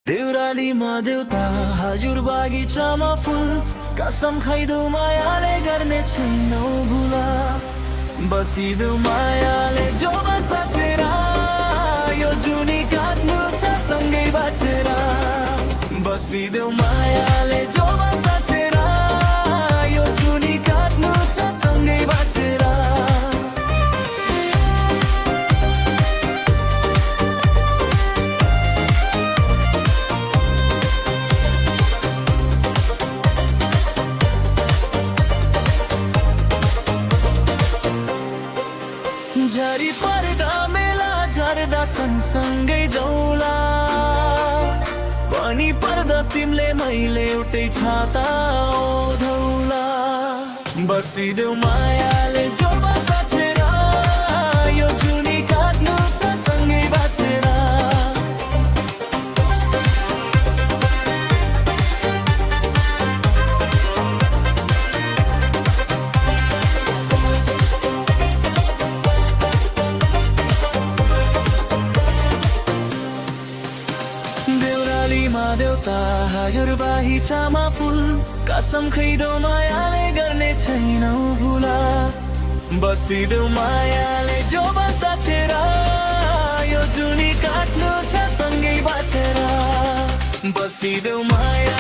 देउरालीमा देउता हजुर बागिचामा फुल कसम खाइदेऊ मायाले गर्ने छैनौ भुला बसिदेऊ मायाले जो साँचेर यो जुनी काट्नु छ सँगै बाँचेर बसिदेऊ मायाले जो साँचेर यो जुनी काट्नु छ सँगै बाँचेर झरी पर्दा मेला झर्दा सँगसँगै जाउँला पनि पर्दा तिमीले मैले एउटै छाता ओढौला बसिदेऊ मायाले जो साँचेर यो जुनी काट्नु छ सँगै बाँचेर देउरालीमा देउता हजुर बाहिचामा फुल कसम खाइदेऊ मायाले गर्ने छैनौ भुला बसिदेऊ मायाले जो साँचेर यो जुनी काट्नु छ सँगै बाँचेर बसिदेऊ माया